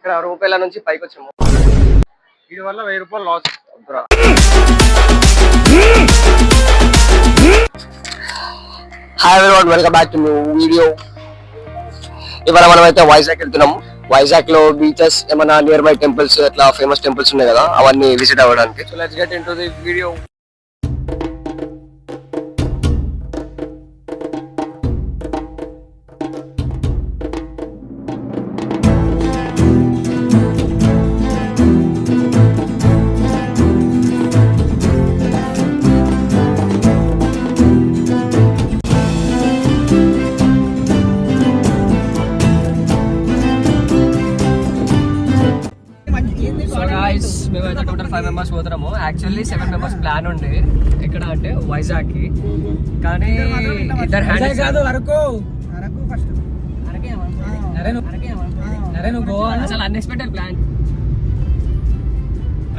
ఇక్కడ రూపాయల నుంచి పైకి వచ్చాము. వీడి వల్ల 1000 రూపాయలు loss. Hi everyone, welcome back to new video. ఇవాళ మనం అయితే వైజాగ్ వెళ్తున్నాము. వైజాగ్ లో బీచెస్, ఏమైనా నియర్ బై టెంపుల్స్, అట్లా ఫేమస్ టెంపుల్స్ ఉన్నాయి కదా, అవన్నీ విజిట్ అవ్వడానికి. So let's get into the video. మేమైతే టోటల్ 5 మెంబర్స్ పోతున్నాము. యాక్చువల్లీ 7 మెంబర్స్ ప్లాన్ ఉండే ఎక్కడ అంటే వైజాగ్ కి, కానీ ఇద్దరు హ్యాండిల్స్ అసలు అన్ఎక్స్పెక్టెడ్ ప్లాన్.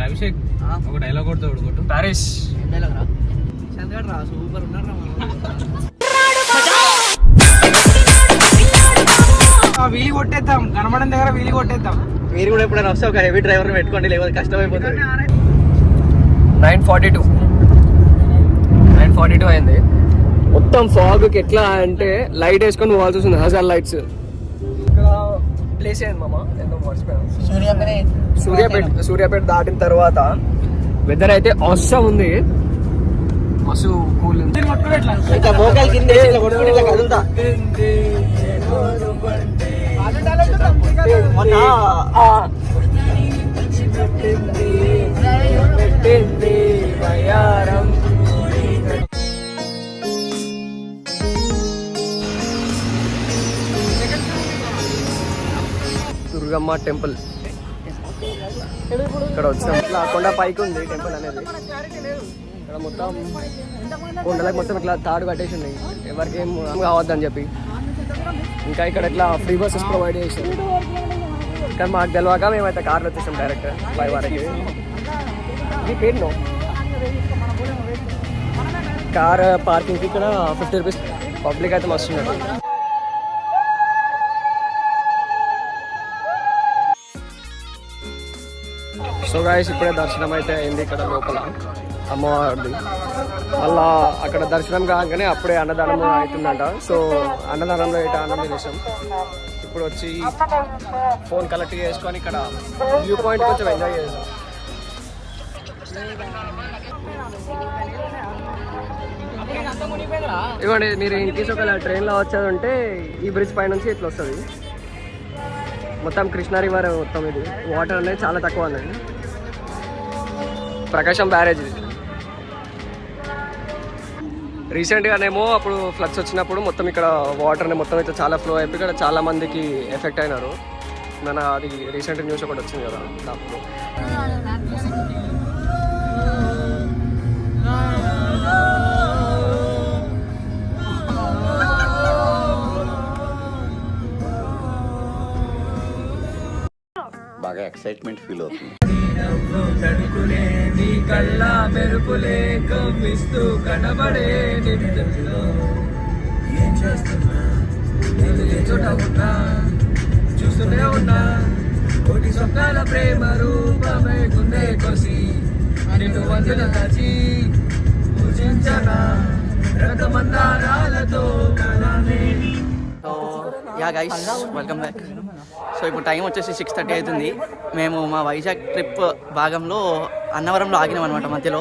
అభిషేక్ ఒక డైలాగ్ కొడతాడు, ప్యారిస్ సూపర్ ఉన్నారు. వీలి కొట్టేద్దాం, కనబడని దగ్గర వీలి కొట్టేద్దాం. మీరు కూడా ఎప్పుడైనా వస్తే ఒక హెవీ డ్రైవర్ పెట్టుకోండి, లేకపోతే కష్టమైపోతుంది. 9:42 అయింది. మొత్తం ఫాగ్కి ఎట్లా అంటే లైట్ వేసుకొని పోవాల్సి వస్తుంది, హజార్ లైట్స్. ఇక్కడ ప్లేస్ అయింది మామ, ఎంతో మర్చిపోయాను. సూర్యాపేట దాటిన తర్వాత వెదర్ అయితే అవసరం ఉంది, మస్తు కూల్ ఉంది. దుర్గమ్మ టెంపుల్ ఇక్కడ వచ్చినాం. ఇట్లా కొండ పైకి ఉంది టెంపుల్ అనేది. ఇక్కడ మొత్తం కొండలకు మొత్తం ఇట్లా తాడు కట్టేసి ఉన్నాయి, ఎవరికి ఏం కావద్దని చెప్పి. ఇంకా ఇక్కడ ఇట్లా ఫ్రీ బస్సెస్ ప్రొవైడ్ చేసాం. కానీ మాకు తెలియక మేమైతే కార్లో వచ్చేసాం డైరెక్ట్ 5 వరకు. ఇది పేరు కార్ పార్కింగ్కి ఇక్కడ 50 రూపీస్. పబ్లిక్ అయితే మస్తు ఉన్నది. సో గైస్, ఇప్పుడే దర్శనం అయితే అయింది ఇక్కడ లోపల అమ్మవారిది. మళ్ళా అక్కడ దర్శనం కాగానే అప్పుడే అన్నదానం అవుతుందంట. సో అన్నదానంలో అయితే ఆనందం చేసాం. ఇప్పుడు వచ్చి ఫోన్ కలెక్ట్ చేసుకొని ఇక్కడ వ్యూ పాయింట్ కొంచెం ఎంజాయ్ చేసాం. ఇవ్వండి, మీరు ఇంకేస్ ఒకవేళ ట్రైన్లో వచ్చేదంటే ఈ బ్రిడ్జ్ పై నుంచి ఇట్లా వస్తుంది. మొత్తం కృష్ణా రివర్ మొత్తం. ఇది వాటర్ అనేది చాలా తక్కువ ఉందండి. ప్రకాశం బ్యారేజ్ ఇది. రీసెంట్గానేమో అప్పుడు ఫ్లడ్స్ వచ్చినప్పుడు మొత్తం ఇక్కడ వాటర్ మొత్తం అయితే చాలా ఫ్లో అయిపోయి ఇక్కడ చాలా మందికి ఎఫెక్ట్ అయినారు. మన అది రీసెంట్ న్యూస్ ఒకటి వచ్చింది కదా అప్పుడు. బాగా ఎక్సైట్మెంట్ ఫీల్ అవుతుంది. చూస్తూనే ఉన్నా కోటి స్వప్నాల ప్రేమ రూపమే గుండె కోసి నిన్ను వందల దాచి పూజించనా రకమందారాలతో. Yeah guys, welcome back. So ఇప్పుడు టైం వచ్చేసి 6:30 అవుతుంది. మేము మా వైజాగ్ ట్రిప్ భాగంలో అన్నవరంలో ఆగినాం అనమాట. మధ్యలో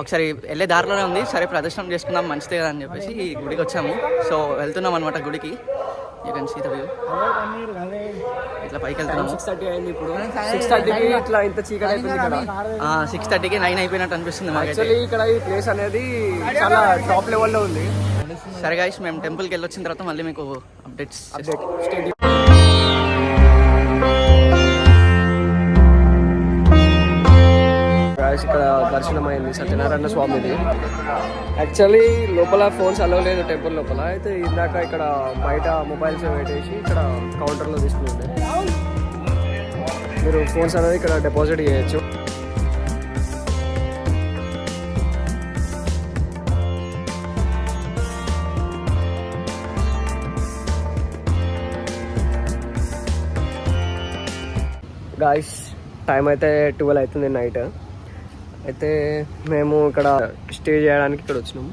ఒకసారి వెళ్ళే దారిలోనే ఉంది, సరే ప్రదర్శనం చేసుకుందాం మంచిదే కదా అని చెప్పేసి గుడికి వచ్చాము. సో వెళ్తున్నాం అనమాట గుడికి. You can see the view. ఇట్లా పైకి వెళ్తున్నాం. 6:30 అయింది. ఇప్పుడు 6:30కి ఇట్లా ఇంత చీకటి అయిపోయింది ఇక్కడ. 6:30కి 9 అయిపోయినట్టు అనిపిస్తుంది మాకు. యాక్చువల్లీ ఇక్కడ ఈ ప్లేస్ అనేది చాలా టాప్ లెవెల్లో ఉంది. సరే గైస్, మేము టెంపుల్కి వెళ్ళి వచ్చిన తర్వాత మళ్ళీ మీకు అప్డేట్స్. ఇక్కడ దర్శనం అయింది సత్యనారాయణ స్వామిది. యాక్చువల్లీ లోపల ఫోన్స్ అలవ్ లేదు టెంపుల్ లోపల. అయితే ఇందాక ఇక్కడ బయట మొబైల్స్ పెట్టేసి ఇక్కడ కౌంటర్లో తీసుకుంటే మీరు ఫోన్స్ అనేది ఇక్కడ డిపాజిట్ చేయొచ్చు. గాయస్ టైం అయితే 12 అవుతుంది నైట్. అయితే మేము ఇక్కడ స్టే చేయడానికి ఇక్కడ వచ్చినాం.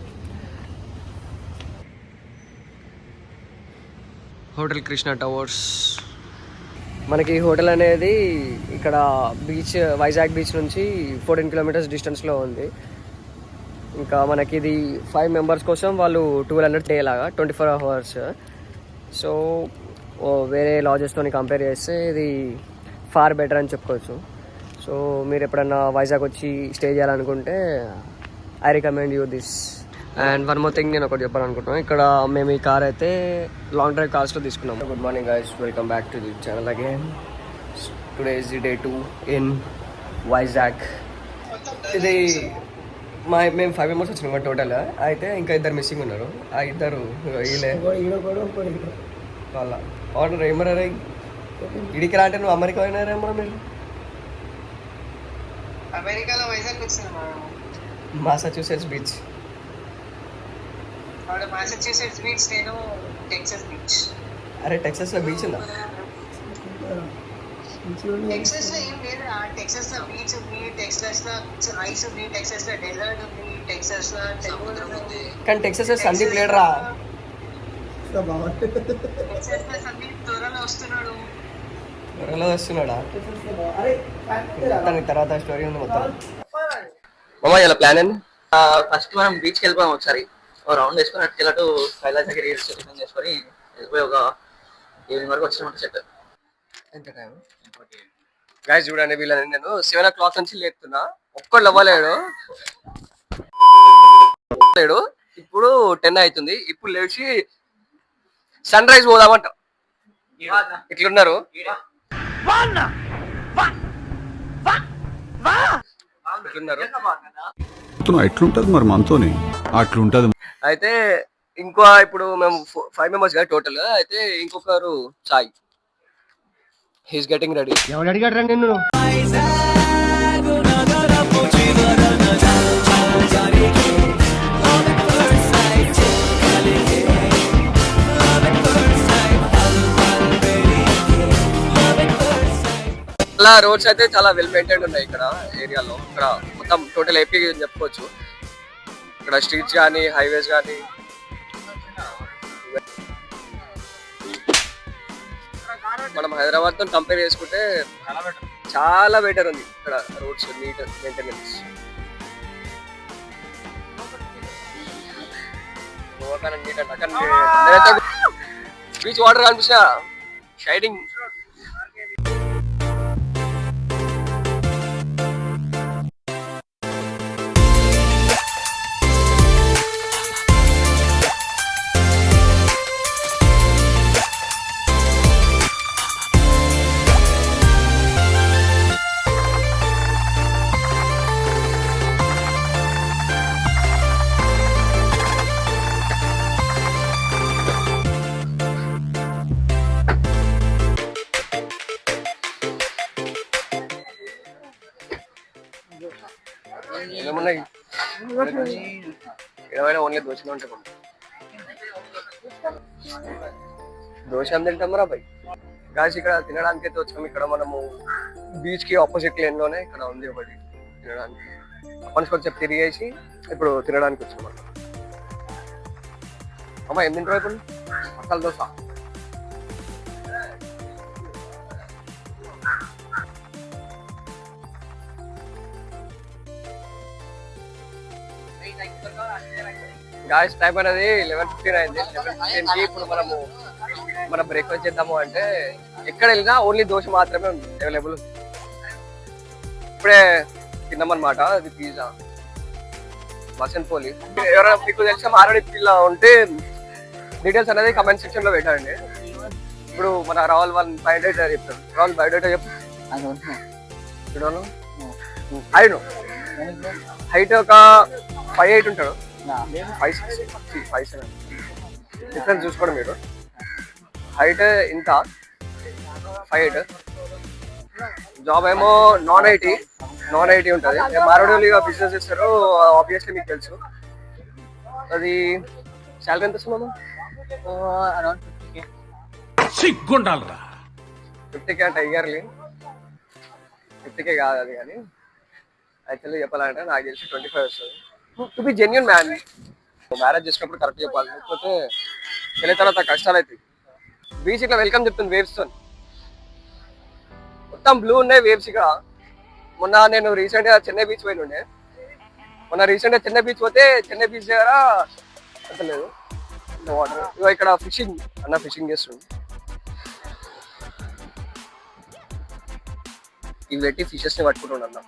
Hotel Krishna towers. మనకి హోటల్ అనేది ఇక్కడ బీచ్, వైజాగ్ బీచ్ నుంచి 14 కిలోమీటర్స్ డిస్టెన్స్లో ఉంది. ఇంకా మనకి ఇది 5 మెంబర్స్ కోసం వాళ్ళు 1200 డే లాగా 24 hours. సో వేరే లాడ్జెస్తో కంపేర్ చేస్తే ఇది ఫార్ బెటర్ అని చెప్పుకోవచ్చు. సో మీరు ఎప్పుడన్నా వైజాగ్ వచ్చి స్టే చేయాలనుకుంటే I recommend you this. And one more thing నేను ఒకటి చెప్పాలనుకుంటున్నాను. ఇక్కడ మేము ఈ కార్ అయితే లాంగ్ డ్రైవ్ కార్స్లో తీసుకున్నాం. Good morning guys, welcome back to the channel again. Today is the day 2 in Vizag. ఇది మేము 5 మెంబర్స్ వచ్చినాం టోటల్. అయితే ఇంకా 2 మిస్సింగ్ ఉన్నారు. ఆ 2 వీళ్ళే వాళ్ళ ఆర్డర్ ఏమరా ఇడికి రాంటే నువ్వు అమెరికా అయినారేమో. మీరు అమెరికాలో వైజాగ్ వచ్చినా మాసాచ్యూసెట్స్ బీచ్. మాసాచ్యూసెట్స్ బీచ్, నేను టెక్సస్ బీచ్. అరే టెక్సస్లో బీచ్ ఉందా? టెక్సస్ లో ఏం లేదు. టెక్సస్ లో బీచ్ ఉంది, టెక్సస్ లో ఐస్ ఉంది, టెక్సస్ లో డెజర్ట్ ఉంది, టెక్సస్ లో సముద్రం ఉంది. కానీ టెక్సస్ సందీప్ లేడరా. టెక్సస్ లో సందీప్ త్వరలో వస్తున్నాడు. త్వరలో వస్తున్నాడా? తర్వాత స్టోరీ ఉంది మొత్తం. మామ ఇలా ప్లాన్ అండి. ఫస్ట్ మనం బీచ్కి వెళ్ళిపోయాం. ఒకసారి రౌండ్ వేసుకొని అటుకెళ్ళటు కైలాసగిరి రిజిస్ట్రేషన్ చేసుకొని వెళ్ళిపోయి ఒక ఈవినింగ్ వరకు వచ్చినట్టు సెట్. ఎంత టైం గాయస్ చూడండి, వీళ్ళని నేను 7 o'clock నుంచి లేపుతున్నా, ఒక్కళ్ళు అవ్వలేడు. ఇప్పుడు 10 అవుతుంది. ఇప్పుడు లేచి సన్ రైజ్ పోదామంట. ఇట్లున్నారు. ఎట్లుంటది మరి మనతోని అట్లుంటది. అయితే ఇంకో ఇప్పుడు మేము 5 మెంబర్స్ కదా టోటల్. అయితే ఇంకొకరు సాయి, హీస్ గెటింగ్ రెడీ. ఎవరు అడిగాడు రా నిన్ను? చాలా రోడ్స్ అయితే చాలా వెల్ మెయింటైన్డ్ ఉన్నాయి ఇక్కడ ఏరియాలో. ఇక్కడ మొత్తం టోటల్ ఏపీ అని చెప్పుకోవచ్చు. ఇక్కడ స్ట్రీట్స్ కానీ హైవేస్ కానీ మనం హైదరాబాద్తో కంపేర్ చేసుకుంటే చాలా బెటర్ ఉంది ఇక్కడ roads neat maintenance. Beach water కనిపిస్తా షైడింగ్. ఏమున్నాయి ఏమైనా ఓన్లీ దోశలు ఉంటాయి. దోశ ఏం తింటాం రా బై. గాయస్ ఇక్కడ తినడానికి అయితే వచ్చాము. ఇక్కడ మనము బీచ్ కి ఆపోజిట్ లేన్ లోనే ఇక్కడ ఉంది ఒకటి తినడానికి. అప్పటి కొంచెం తిరిగేసి ఇప్పుడు తినడానికి వచ్చాము. అమ్మ ఏం తింటారు ఇప్పుడు? మసాలా దోశ. గాయస్ టైం అనేది 11:15 అయింది. 11:15కి ఇప్పుడు మనము మన బ్రేక్ఫాస్ట్ చేద్దాము అంటే ఎక్కడ వెళ్ళినా ఓన్లీ దోశ మాత్రమే ఉంది అవైలబుల్. ఇప్పుడే తిన్నామన్నమాట. అది పిజ్జా బసన్పోలి. ఎవరైనా మీకు తెలిసిన మారడి పిల్ల ఉంటే డీటెయిల్స్ అనేది కమెంట్ సెక్షన్ లో పెట్టండి. ఇప్పుడు మన రాహుల్ వాళ్ళు బయోడేటా చెప్తారు. రాహుల్ బయోడేటా చెప్పు. హైట్ ఒక 5'8" ఉంటాడు. 5'7" డిఫరెన్స్ చూసుకోండి మీరు. హైట్ ఇంత 5'8". జాబ్ ఏమో నాన్ ఐటీ ఉంటుంది. మారోడిగా బిజినెస్ చేస్తారు ఆబ్వియస్లీ మీకు తెలుసు. అది శాలరీ ఎంత వస్తుందమ్మా? సిగ్గుండాలరా 50K అంటే ఇయర్లీ. 30K కాదు అది, కానీ యాక్చువల్లీ చెప్పాలంటే నాకు తెలిసి 25 వస్తుంది. To be genuine man, marriage చేసుకున్నప్పుడు కరెక్ట్ చెప్పాలి, లేకపోతే వెళ్ళిన తర్వాత కష్టాలు అవుతాయి. బీచ్ ఇట్లా వెల్కమ్ చెప్తుంది వేవ్స్ తో, మొత్తం బ్లూ ఉన్నాయి వేవ్స్ ఇక్కడ. మొన్న నేను రీసెంట్ గా చెన్నై బీచ్ పోయి ఉండే, చెన్నై బీచ్ పోతే చెన్నై బీచ్ దగ్గర అసలు లేదు వాటర్. ఇగో ఇక్కడ ఫిషింగ్ అన్న ఫిషింగ్ చేస్తుంది, ఇవి పెట్టి ఫిషెస్ ని పట్టుకుంటుండ అన్న.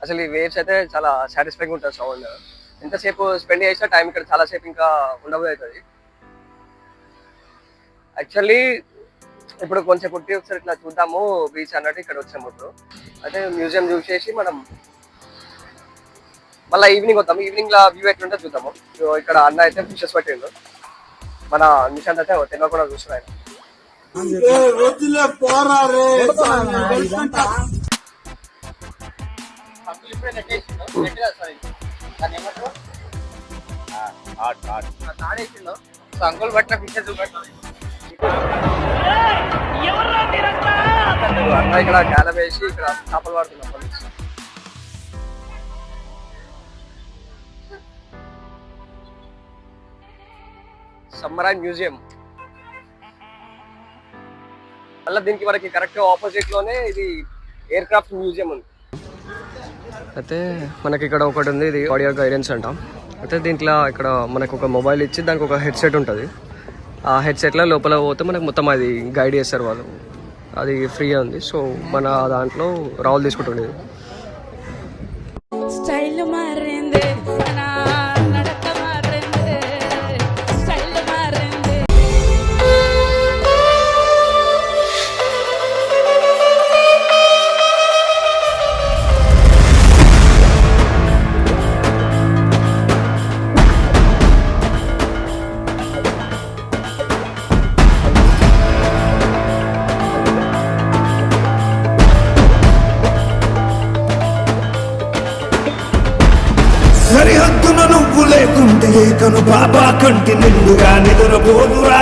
అసలు ఈ వేవ్స్ అయితే చాలా సాటిస్ఫైంగ్ ఉంటుంది. సౌండ్ ఎంతసేపు స్పెండ్ చేసినా టైం ఇక్కడ చాలా సేపు ఇంకా ఉండబోదు అవుతుంది. యాక్చువల్లీ ఇప్పుడు కొంచెం పుట్టి ఒకసారి ఇట్లా చూద్దాము బీచ్ అన్నట్టు ఇక్కడ వచ్చాము. ఇప్పుడు అయితే మ్యూజియం చూసేసి మనం మళ్ళీ ఈవినింగ్ వద్దాము. ఈవినింగ్ లో వ్యూ ఎట్లుంటే చూద్దాము. ఇక్కడ అన్న అయితే ఫిషెస్ పట్టిండు, మన నిశాంత్ అయితే తెలియకుండా చూస్తున్నాయి. అంకుల్ పట్టిన ఫిషెస్ అన్న ఇక్కడ గాలం వేసి ఇక్కడ చేపలు పడుతున్నాం. సమ్మరైన్ మ్యూజియం మళ్ళీ దీనికి మనకి కరెక్ట్ ఆపోజిట్ లోనే ఇది ఎయిర్ క్రాఫ్ట్ మ్యూజియం ఉంది. అయితే మనకి ఇక్కడ ఒకటి ఉంది, ఇది ఆడియో గైడెన్స్ అంటాం. అయితే దీంట్లో ఇక్కడ మనకు ఒక మొబైల్ ఇచ్చి దానికి ఒక హెడ్సెట్ ఉంటుంది. ఆ హెడ్సెట్లో లోపల పోతే మనకు మొత్తం అది గైడ్ చేస్తారు వాళ్ళు, అది ఫ్రీగా ఉంది. సో మన దాంట్లో రావులు తీసుకుంటుండేది. స్టైల్ మారింది, నా నడక మారింది, స్టైల్ మారింది. సరిహద్దున నువ్వు లేకుంటే కను బాబా కంటి నిండుగా నిద్రపోదురా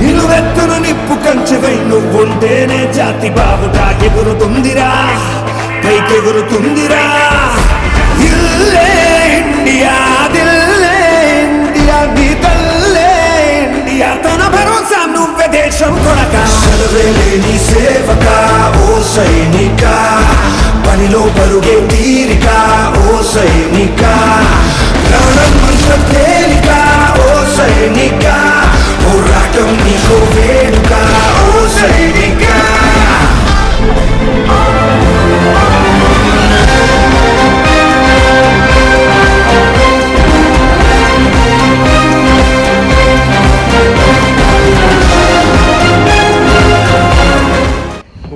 నిలువెత్తున నిప్పు కంచెవై నువ్వుంటేనే జాతి బావుట ఎగురుతుందిరా, పైకెగురుతుందిరా. ఇల్లే ఇండియా, దిల్లే ఇండియా, నీ తల్లే ఇండియా, తన భరోసా నువ్వే దేశం కొడక. సెలవేలేని సేవక ఓ సైనిక, పనిలో పరుగే తీరిక ఓ సైనిక, ప్రాణం మంత్ర తేలిక ఓ సైనిక, పోరాటం నీకో వేడుక ఓ సైనిక.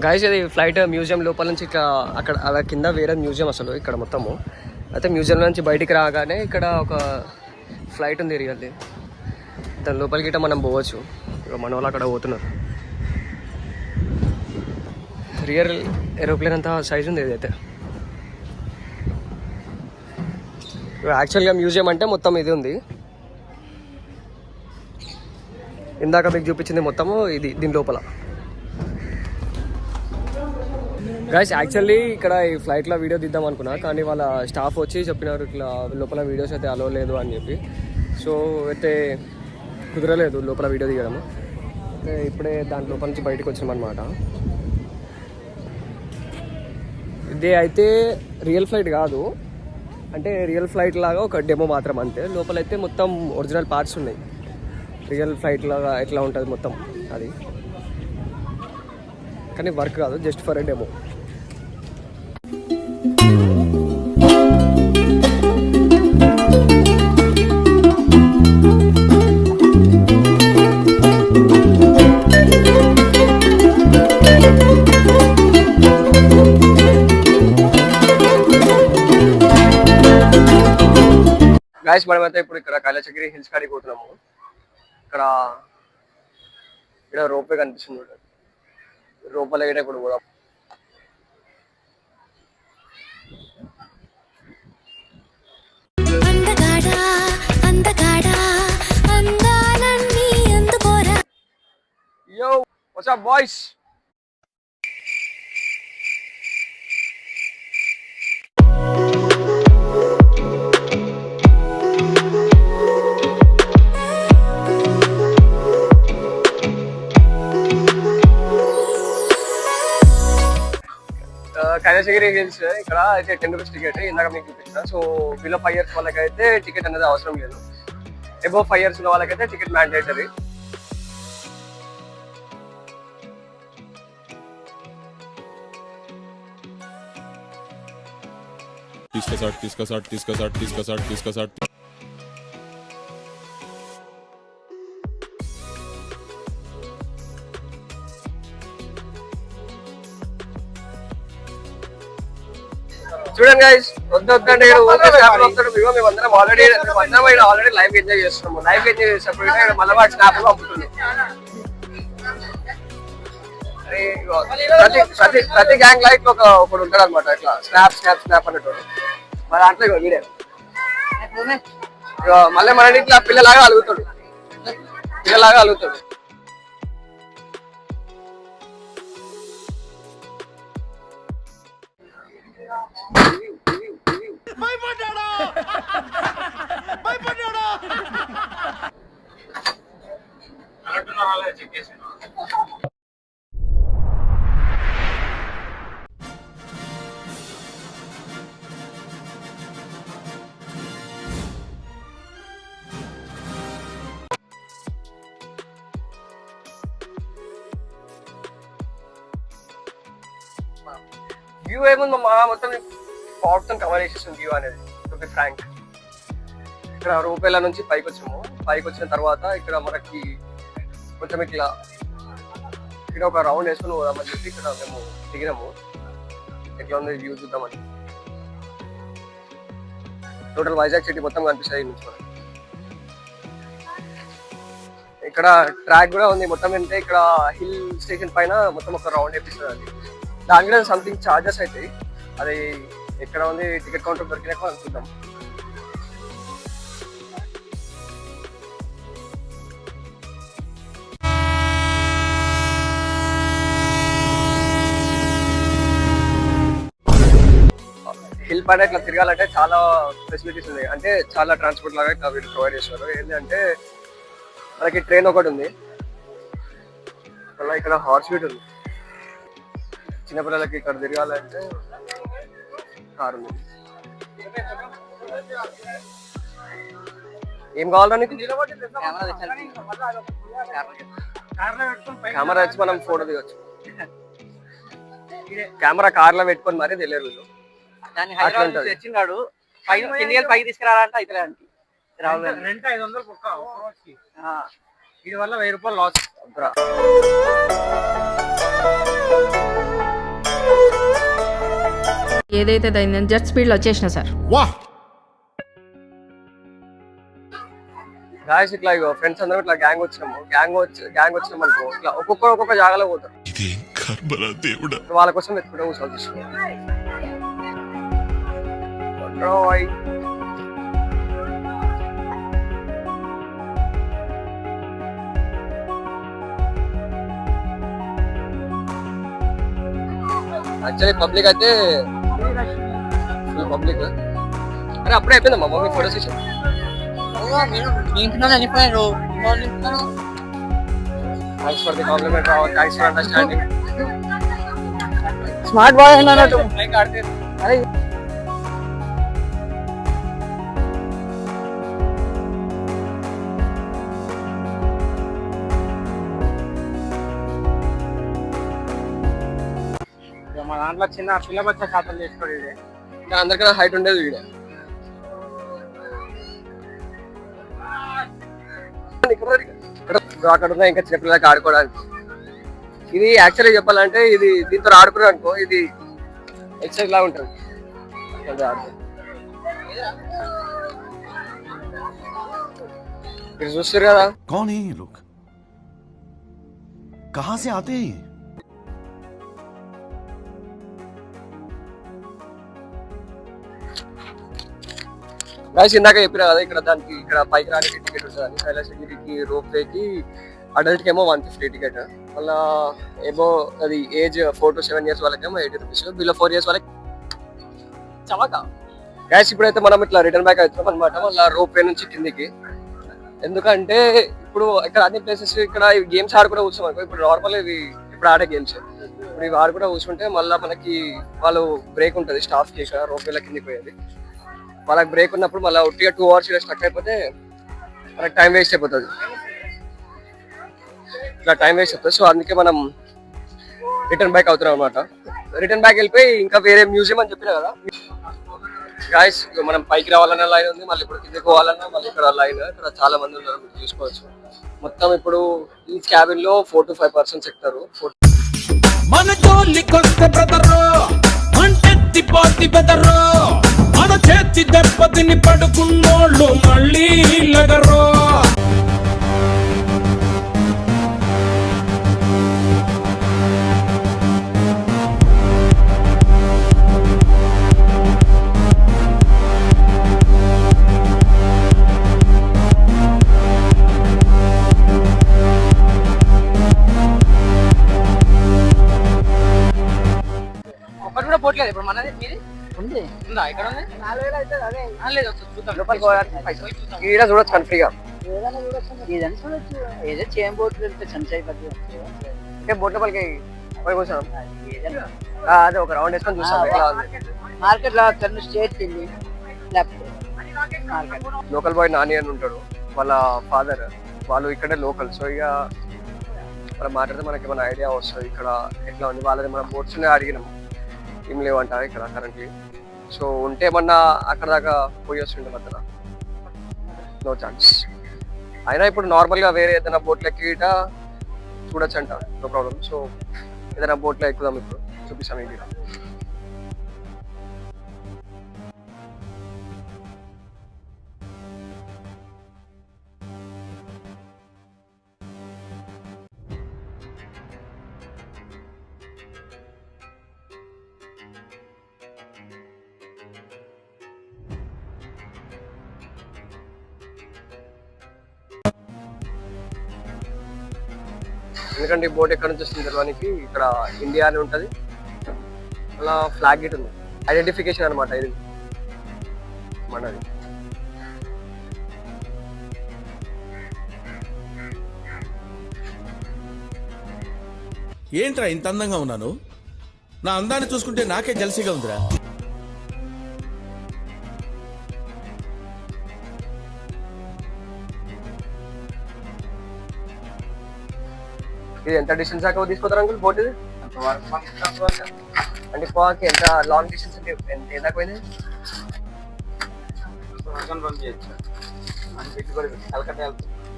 గైస్ ఇది ఫ్లైట్ మ్యూజియం లోపల నుంచి ఇట్లా అక్కడ అలా కింద వేరే మ్యూజియం అసలు ఇక్కడ మొత్తము. అయితే మ్యూజియం నుంచి బయటికి రాగానే ఇక్కడ ఒక ఫ్లైట్ ఉంది రియల్లీ, దాని లోపలికి ఇట్లా మనం పోవచ్చు. ఇక మన వాళ్ళు అక్కడ పోతున్నారు. రియల్ ఏరోప్లేన్ అంతా సైజ్ ఉంది ఇదైతే. యాక్చువల్గా మ్యూజియం అంటే మొత్తం ఇది ఉంది. ఇందాక మీకు చూపించింది మొత్తము ఇది దీని లోపల. గైస్ యాక్చువల్లీ ఇక్కడ ఈ ఫ్లైట్లో వీడియో తీద్దాం అనుకున్నా, కానీ వాళ్ళ స్టాఫ్ వచ్చి చెప్పినారు ఇట్లా లోపల వీడియోస్ అయితే అలో లేదు అని చెప్పి. సో అయితే కుదరలేదు లోపల వీడియో తీయడం. అయితే ఇప్పుడే దాని లోపల నుంచి బయటకు వచ్చినాం అనమాట. ఇది అయితే రియల్ ఫ్లైట్ కాదు, అంటే రియల్ ఫ్లైట్ లాగా ఒక డెమో మాత్రం అంతే. లోపలైతే మొత్తం ఒరిజినల్ పార్ట్స్ ఉన్నాయి, రియల్ ఫ్లైట్ లాగా ఎట్లా ఉంటుంది మొత్తం అది, కానీ వర్క్ కాదు, just for a demo. Guys మనమైతే ఇప్పుడు ఇక్కడ కైలాసగిరి హిల్స్ కాడికి పోతున్నాము. ఇక్కడ రోపే కనిపిస్తుంది, రోపలో ఇప్పుడు కూడా Yo, what's up, boys? Kailasagiri hills ఇక్కడ అయితే 10 రూపీస్ టికెట్ ఇందాక మీకు చూపించిన. సో బిలో 5 years వాళ్ళకైతే టికెట్ అనేది అవసరం లేదు. అబోవ్ 5 years ఉన్న వాళ్ళకైతే టికెట్ మ్యాండేటరీ. తీసుకొసాడు చూడండి గైస్, వద్దంటే మేమందరం ఆల్రెడీ లైవ్ ఎంజాయ్ చేస్తున్నాము. లైవ్ ఎంజాయ్ చేసినప్పుడు మళ్ళీ వాటి స్నాప్ లో అమ్ముతుంది. ప్రతి గ్యాంగ్ లైఫ్ ఒకడు ఉంటాడు అనమాట, ఇట్లా స్నాప్ స్నాప్ స్నాప్ అన్నట్టు. మరి దాంట్లో వీడియో మళ్ళీ మన ఇట్లా పిల్లలాగా అలుగుతాడు. వ్యూ ఏముంది మా మొత్తం మొత్తం కవర్ చేసేస్తుంది వ్యూ అనేది. టు బి ఫ్రాంక్, ఇక్కడ రూపాయల నుంచి పైకి వచ్చాము. పైకి వచ్చిన తర్వాత ఇక్కడ మనకి కొంచెం ఇట్లా ఇక్కడ ఒక రౌండ్ వేసుకుని పోదామని చెప్పి ఇక్కడ మేము దిగినాము. ఎట్లా ఉంది వ్యూ చూద్దామని. టోటల్ వైజాగ్ సిటీ మొత్తం కనిపిస్తుంది నుంచి మనకి. ఇక్కడ ట్రాక్ కూడా ఉంది మొత్తం. అంటే ఇక్కడ హిల్ స్టేషన్ పైన మొత్తం ఒక రౌండ్ వేపిస్తుంది. అది దాని కూడా సంథింగ్ ఛార్జెస్ అవుతాయి. అది ఎక్కడ ఉంది టికెట్ కౌంటర్ దొరికినాక అనుకుందాం. హిల్ పైన ఇట్లా తిరగాలంటే చాలా ఫెసిలిటీస్ ఉన్నాయి. అంటే చాలా ట్రాన్స్పోర్ట్ లాగా ఇట్లా వీళ్ళు ప్రొవైడ్ చేస్తారు. ఏంటంటే మనకి ట్రైన్ ఒకటి ఉంది, అలా ఇక్కడ హార్స్ వీట్ ఉంది. చిన్నపిల్లలకి ఇక్కడ తిరగాలంటే కారు ఉంది. ఏం కావాలా నీకు? కెమెరా వచ్చి మనం ఫోటో దిగొచ్చు. కెమెరా కార్ లో పెట్టుకొని మరీ తెలియదు వీళ్ళు. తెచ్చినాడు పైకి తీసుకురాలంటే అయితే రెంట్ 500 పక్క వీడి వల్ల 1000 రూపాయలు లాస్. ఏదైతే అయిందని జెట్ స్పీడ్ లో వచ్చేసిన సార్. గాయస్ ఇట్లా ఫ్రెండ్స్ అందరం ఇట్లా గ్యాంగ్ వచ్చినాం అనుకో, ఇట్లా ఒక్కొక్క జాగాలో పోతారు. వాళ్ళ కోసం వెతుకుంటే కూర్చోవాలి. యాక్చువల్లీ పబ్లిక్ అయితే ఫుల్ పబ్లిక్. అరే అప్పుడే అయిపోయిందమ్మా mummy photo session. Thanks for the compliment Rao. Thanks for understanding. Smart boy అన్నట్టు అరే మా దాంట్లో చిన్న పిల్ల బచ్చ ఖాతాలు చేసుకోడు. అందరికన్నా హైట్ ఉండేది వీడే. అక్కడ ఉన్నాయి ఇంకా చిన్నపిల్లలకి ఆడుకోవడానికి. ఇది యాక్చువల్లీ చెప్పాలంటే ఇది దీంతో ఆడుకున్నాం అనుకో, ఇది ఎక్సైజ్ లాగా ఉంటుంది. మీరు చూస్తారు కదా कौन है ये लोग कहां से आते हैं గాయస్ ఇందాక చెప్పినా కదా ఇక్కడ దానికి ఇక్కడ పైకి రానికి టికెట్ ఉంటుంది కైలాసగిరికి రోప్ వేకి అడల్ట్కి ఏమో 150 టికెట్, మళ్ళీ ఏమో అది ఏజ్ 4 to 7 years వాళ్ళకేమో 80 రూపీస్, బిలో 4 years వాళ్ళకి చవక. గ్యాస్ ఇప్పుడైతే మనం ఇట్లా రిటర్న్ బ్యాక్ అవుతున్నాం అనమాట మళ్ళీ రోప్ వే నుంచి కిందికి. ఎందుకంటే ఇప్పుడు ఇక్కడ అన్ని ప్లేసెస్ ఇక్కడ గేమ్స్ ఆడుకుంటూ కూర్చోం అనుకో, ఇప్పుడు నార్మల్ ఇవి ఇప్పుడు ఆడే గేమ్స్, ఇప్పుడు ఇవి ఆడుకుంటూ కూర్చుంటే మళ్ళీ మనకి వాళ్ళు బ్రేక్ ఉంటుంది స్టాఫ్కి ఇక్కడ రోప్ వేల కిందికి పోయేది. వాళ్ళకి బ్రేక్ ఉన్నప్పుడు మళ్ళీ ఒట్టిగా 2 hours ఇలా స్టక్ అయిపోతే మనకి టైం వేస్ట్ అయిపోతుంది, ఇట్లా టైం వేస్ట్ అవుతుంది. సో అందుకే మనం రిటర్న్ బ్యాక్ అవుతున్నాం అనమాట. రిటర్న్ బ్యాక్ వెళ్ళిపోయి ఇంకా వేరే మ్యూజియం అని చెప్పినా కదా గాయస్, మనం పైకి రావాలన్న లైన్ ఉంది, మళ్ళీ ఇప్పుడు కిందకి పోవాలన్నా మళ్ళీ ఇక్కడ లైన్, ఇక్కడ చాలా మంది ఉన్నారు మీరు చూసుకోవచ్చు. మొత్తం ఇప్పుడు ఈ క్యాబిన్ లో 4 to 5 persons ఎక్కుతారు. మన జోలికొస్తే బ్రదరు మంటెత్తి పోతి బెదరు, మన చేతి దెబ్బతిని పడుకున్నోళ్ళు మళ్ళీ లగరు. ఒక్కటి కూడా పోట్లేదు ఇప్పుడు మనది మీది ఉంది ఉందా ఇక్కడ ఉంది 4000 అయితే అదే లేదు చూద్దాం లోపలికి పోవడానికి పైసలు ఈడ చూడొచ్చు కానీ ఫ్రీగా, ఏదైనా చూడొచ్చు ఏదైనా చూడొచ్చు, ఏదో చేయం బోట్ వెళ్తే సంచయ్ పద్ధతి అంటే బోట్ లోపలికి పోయి కూర్చోం, అదే ఒక రౌండ్ వేసుకొని చూస్తాం ఎట్లా ఉంది. మార్కెట్ లో అక్కడ స్టేట్ వెళ్ళి లేకపోతే మార్కెట్ లోకల్ బాయ్ నాని అని ఉంటాడు, వాళ్ళ ఫాదర్ వాళ్ళు ఇక్కడే లోకల్. సో ఇక మనం మాట్లాడితే మనకి ఏమైనా ఐడియా వస్తుంది ఇక్కడ ఎట్లా ఉంది. వాళ్ళది మనం బోట్స్నే అడిగినాం, ఏం లేవంట ఇక్కడ కరెంట్లీ. సో ఉంటే ఏమన్నా అక్కడ దాకా పోయి వస్తుండే మధ్యలో, నో ఛాన్స్. అయినా ఇప్పుడు నార్మల్గా వేరే ఏదైనా బోట్లో ఎక్కిట చూడొచ్చు అంట, నో ప్రాబ్లం. సో ఏదైనా బోట్లో ఎక్కుదాం, ఇప్పుడు చూపిస్తాం ఏంటి. ఎందుకంటే ఈ బోట్ ఎక్కడ నుంచి వస్తుంది తెలవడానికి ఇక్కడ ఇండియా అని ఉంటుంది, అలా ఫ్లాగ్ గిట్ ఉంది, ఐడెంటిఫికేషన్ అనమాట ఇది మనది. ఏంట్రా ఇంత అందంగా ఉన్నాను? నా అందాన్ని చూసుకుంటే నాకే జలసిగా ఉందిరా. ఇది ఎంత డిస్టెన్స్ దాకా తీసుకుంటారు అంకుల్ బోట్ ఇది? అంటే పోవాకి ఎంత లాంగ్ డిస్టెన్స్ అంటే ఎంత దాకా పోయింది?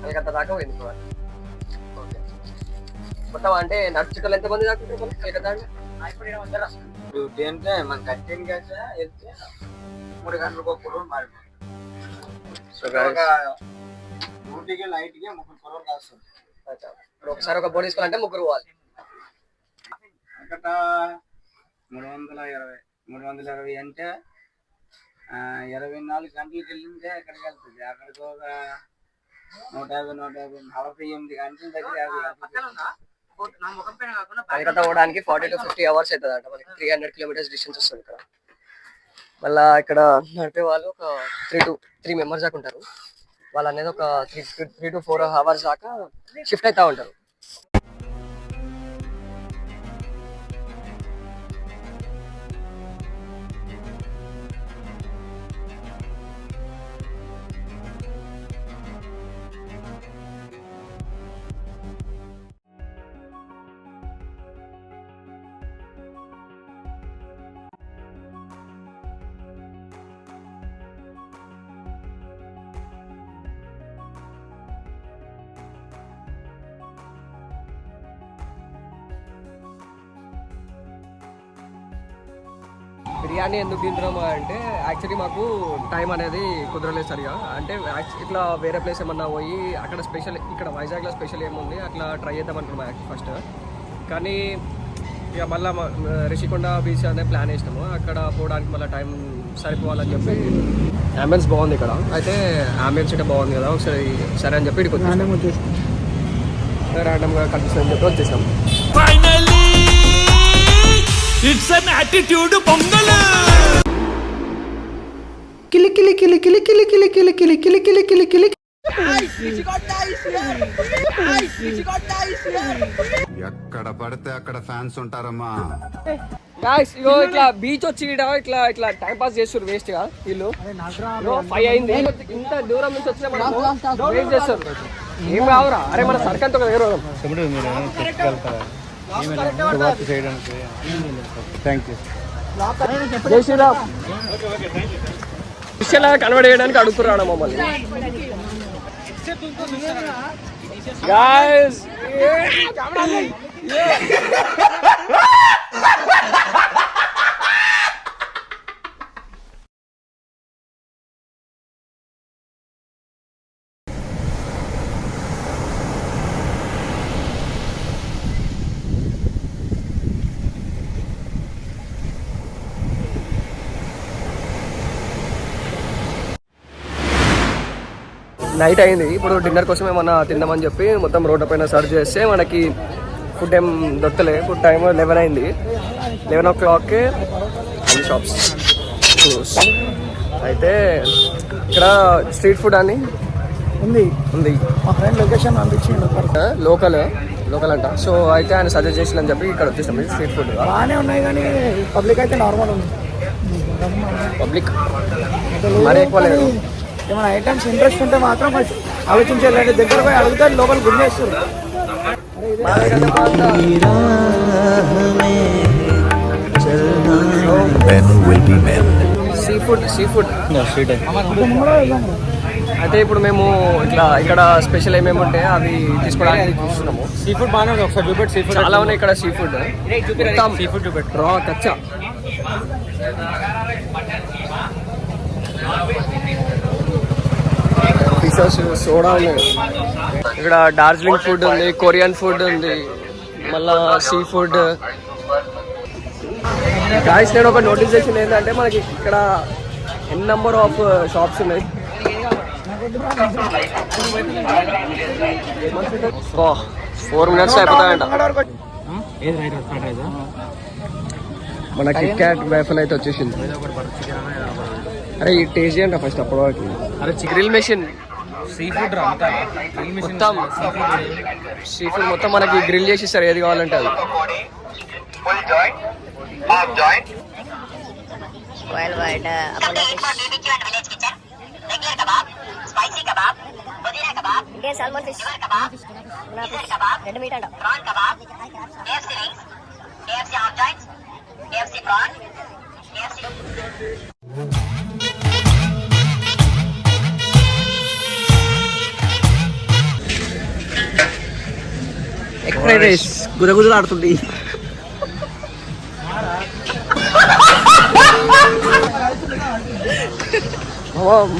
కలకత్తా దాకా పోయింది పోవాలి. ఓకే, మొత్తం అంటే నడుచుటలు ఎంతమంది దాకా కలకత్తా అంటే? డ్యూటీ అంటే మన కట్టిన వెళ్తే 3 గంటలకు ఒక మారిపోతుంది. డ్యూటీకి నైట్కి 3 crore కాస్తుంది. ఒకసారి ఒక బోట్ తీసుకోవాలంటే 3 పోవాలి. అక్కడ 320 అంటే 24 గంటలకు వెళ్ళిందే ఎక్కడికి వెళ్తుంది. అక్కడికి ఒక 150 48 గంటల దగ్గర కలకత్తా పోవడానికి 40 to 50 hours అవుతుంది అంట. మనకి 300 kilometers డిస్టెన్స్ వస్తుంది ఇక్కడ. మళ్ళీ ఇక్కడ నడిపే వాళ్ళు ఒక 3 members దాకా ఉంటారు. వాళ్ళు అనేది ఒక 3 to 4 hours దాకా షిఫ్ట్ అవుతూ ఉంటారు. బిర్యానీ ఎందుకు తింటున్నాము అంటే యాక్చువల్లీ మాకు టైం అనేది కుదరలేదు సరిగా. అంటే ఇట్లా వేరే ప్లేస్ ఏమన్నా పోయి అక్కడ స్పెషల్, ఇక్కడ వైజాగ్లో స్పెషల్ ఏముంది అట్లా ట్రై చేద్దాం అనుకున్నాం ఫస్ట్. కానీ ఇక మళ్ళీ రిషికొండ బీచ్ అనే ప్లాన్ వేసినాము. అక్కడ పోవడానికి మళ్ళీ టైం సరిపోవాలని చెప్పి అంబియన్స్ బాగుంది ఇక్కడ. అయితే అంబియన్స్ అంటే బాగుంది కదా, ఒకసారి సరే అని చెప్పి ఇక్కడికి వచ్చేసాం. ర్యాండమ్గా కనిపిస్తుందని చెప్పి వచ్చేసాం. It's an attitude Pongal. కిలి కిలి కిలి కిలి కిలి కిలి కిలి కిలి కిలి కిలి కిలి కిలి. ఎక్కడ పడితే అక్కడ ఫ్యాన్స్ ఉంటారమ్మా. గాయ్స్ ఇగో ఇట్లా బీచ్ వచ్చి ఇట్లా ఇట్లా టైం పాస్ చేస్తారు వేస్ట్ గా వీళ్ళు. 5 అయింది, ఇంత దూరం నుంచి వచ్చినా వేస్ట్ చేస్తారు. ఏం కావురా, అరే మన సర్కంతో దగ్గర జై శ్రీరామ్ విషయాలా కన్వర్ట్ చేయడానికి అడుగుతున్నాడు మమ్మల్ని. గాయ్స్ నైట్ అయింది. ఇప్పుడు డిన్నర్ కోసం ఏమన్నా తిందామని చెప్పి మొత్తం రోడ్డు పైన సర్చ్ చేస్తే మనకి ఫుడ్ ఏం దొరకలే. ఇప్పుడు టైం 11 అయింది. 11 o'clock అన్ని షాప్స్ క్లోజ్. అయితే ఇక్కడ స్ట్రీట్ ఫుడ్ అని ఉంది. మా ఫ్రెండ్ లొకేషన్ పంపించిండు, లోకల్ అంట. సో అయితే ఆయన సజెస్ట్ చేసిందని చెప్పి ఇక్కడ వచ్చేసాం. స్ట్రీట్ ఫుడ్ బాగానే ఉన్నాయి కానీ పబ్లిక్ అయితే నార్మల్ ఉంది. పబ్లిక్ మరీ ఎక్కువ లేదు. ఏమైనా ఐటమ్స్ ఇంట్రెస్ట్ ఉంటే మాత్రం ఆలోచించాలంటే దగ్గర పోయి అడుగుతారు, లోపల గుంజేస్తారు. సీ ఫుడ్ అయితే ఇప్పుడు మేము ఇక్కడ స్పెషల్ ఏమేమి ఉంటాయి అవి తీసుకోవడానికి చూస్తున్నాము. సీ ఫుడ్ బాగానే ఉంది, ఒకసారి చూపెట్టి. సీ ఫుడ్ చాలా ఉన్నాయి ఇక్కడ. సీ ఫుడ్ సీ ఫుడ్ చూపెట్టి. రా కచ్చా పిసెస్, సోడా ఉన్నాయి. ఇక్కడ డార్జిలింగ్ ఫుడ్ ఉంది, కొరియన్ ఫుడ్ ఉంది, మళ్ళా సీ ఫుడ్. గాయ్స్ నేను ఒక నోటీస్ చేసింది ఏంటంటే మనకి ఇక్కడ నెంబర్ ఆఫ్ షాప్స్ ఉన్నాయి. 4 minutes అయిపోతాయంట. మన కిట్ క్యాట్ వైఫల్ అయితే వచ్చేసింది. అరే ఈ టేస్ట్ చేయండి ఫస్ట్ అప్పటి వరకు. అరే గ్రిల్ మెషిన్ సీ ఫుడ్ మొత్తం సీ ఫుడ్ మొత్తం మనకి గ్రిల్ చేసి ఇస్తారు ఏది కావాలంటే అది. ఎగ్ ఫ్రైడ్ రైస్ గుజగుజలాడుతుంది.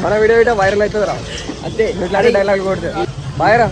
మన వీడియో వైరల్ అవుతుంది రా. అంతే ఇట్లాంటి డైలాగ్ కొడితే బాయ్ రా.